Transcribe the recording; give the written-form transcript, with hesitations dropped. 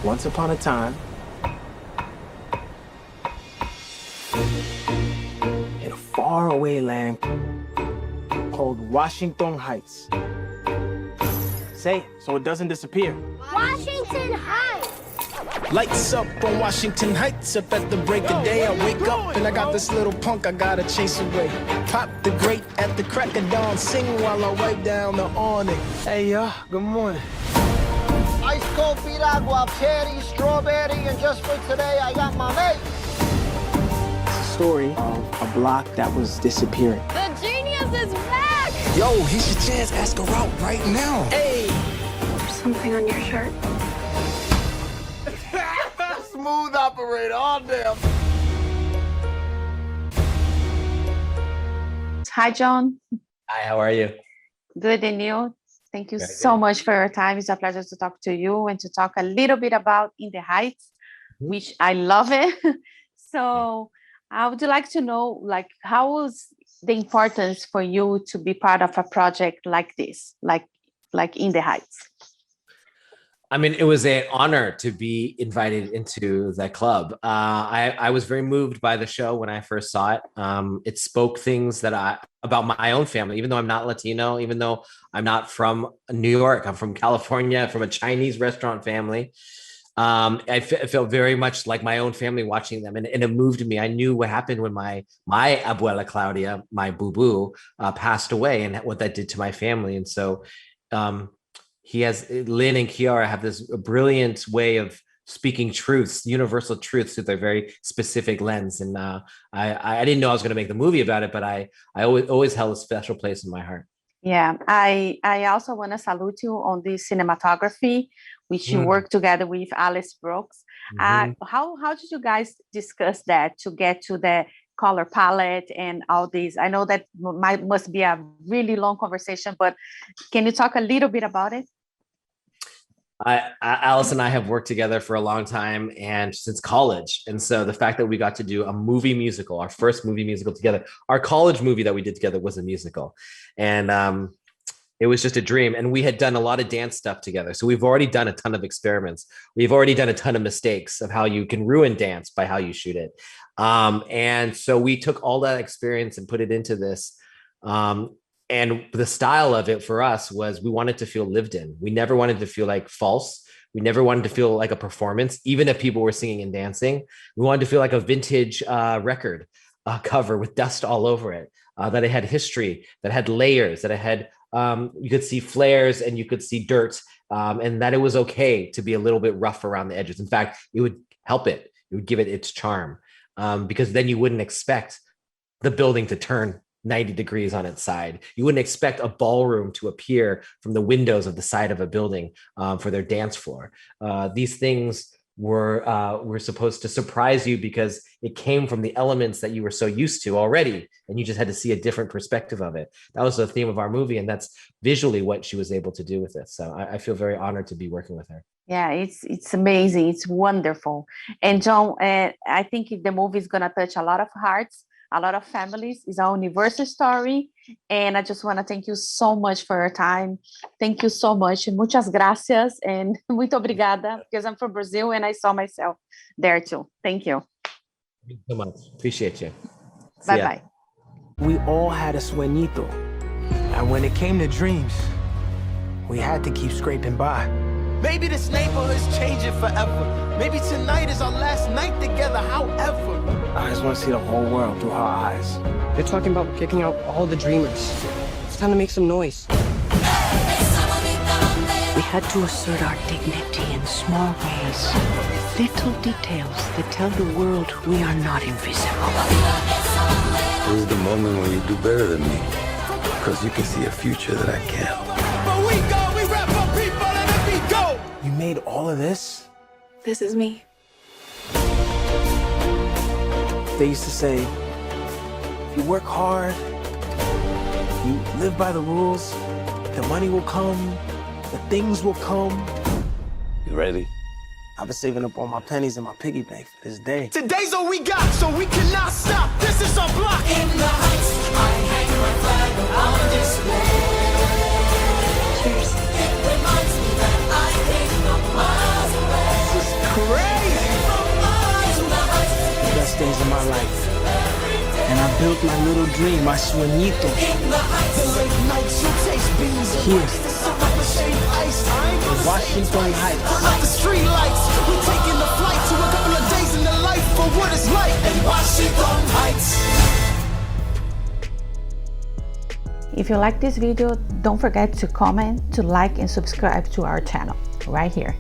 Once upon a time, in a faraway land called Washington Heights. Say it so it doesn't disappear. Washington Heights! Lights up on Washington Heights, up at the break of day. I wake up and I got this little punk I gotta chase away. Pop the grate at the crack of dawn, sing while I wipe down the awning. Hey, y'all, good morning. Ice cold piragua, cherry, strawberry, and just for today, I got my mate. It's a story of a block that was disappearing. The genius is back! Yo, here's your chance, ask her out right now. Hey! There's something on your shirt. Smooth operator, all damn. Hi, Jon. Hi, how are you? Good, and you? Thank you Very so good. much for your time. It's a pleasure to talk to you and to talk a little bit about In the Heights, which I love it. So I would like to know, like, how was the importance for you to be part of a project like this, like In the Heights? I mean, it was an honor to be invited into that club. I was very moved by the show when I first saw it. It spoke things about my own family, even though I'm not Latino, even though I'm not from New York, I'm from California, from a Chinese restaurant family. I felt very much like my own family watching them, and it moved me. I knew what happened when my abuela Claudia, my boo-boo, passed away, and what that did to my family. And so Lin and Kiara have this brilliant way of speaking truths, universal truths through their very specific lens. And I didn't know I was going to make the movie about it, but I always held a special place in my heart. Yeah, I also want to salute you on the cinematography, which you work together with Alice Brooks. How did you guys discuss that to get to the color palette and all these? I know that must be a really long conversation, but can you talk a little bit about it? Alice and I have worked together for a long time and since college. And so the fact that we got to do a movie musical, our first movie musical together, our college movie that we did together was a musical. And it was just a dream. And we had done a lot of dance stuff together. So we've already done a ton of experiments. We've already done a ton of mistakes of how you can ruin dance by how you shoot it. And so we took all that experience and put it into this. And the style of it for us was we wanted to feel lived in. We never wanted to feel like false. We never wanted to feel like a performance, even if people were singing and dancing. We wanted to feel like a vintage record cover with dust all over it, that it had history, that had layers, that it had, you could see flares and you could see dirt, and that it was okay to be a little bit rough around the edges. In fact, it would help it. It would give it its charm, because then you wouldn't expect the building to turn 90 degrees on its side. You wouldn't expect a ballroom to appear from the windows of the side of a building for their dance floor. These things were supposed to surprise you because it came from the elements that you were so used to already, and you just had to see a different perspective of it. That was the theme of our movie, and that's visually what she was able to do with it. So I feel very honored to be working with her. Yeah, it's amazing. It's wonderful. And Jon, I think the movie is going to touch a lot of hearts, a lot of families. It's a universal story. And I just want to thank you so much for your time. Thank you so much. Muchas gracias. And muito obrigada, because I'm from Brazil and I saw myself there too. Thank you. Thank you so much. Appreciate you. Bye-bye. We all had a sueñito. And when it came to dreams, we had to keep scraping by. Maybe this neighborhood's changing forever. Maybe tonight is our last night together, however. I just want to see the whole world through her eyes. They're talking about kicking out all the dreamers. It's time to make some noise. We had to assert our dignity in small ways. Little details that tell the world we are not invisible. This is the moment when you do better than me. Because you can see a future that I can't. But we go, we rap for people, and then we go. You made all of this? This is me. They used to say, if you work hard, you live by the rules, the money will come, the things will come. You ready? I've been saving up all my pennies in my piggy bank for this day. Today's all we got, so we cannot stop. This is our block. In the heights, I hang my flag on display. Cheers. It reminds me that I came from miles away. days of my life. And I built my little dream, my sueñito. Here, in Washington Heights. Like the street lights, we're taking the flight to a couple of days in the life for what it's like in Washington Heights. If you like this video, don't forget to comment, to like, and subscribe to our channel right here.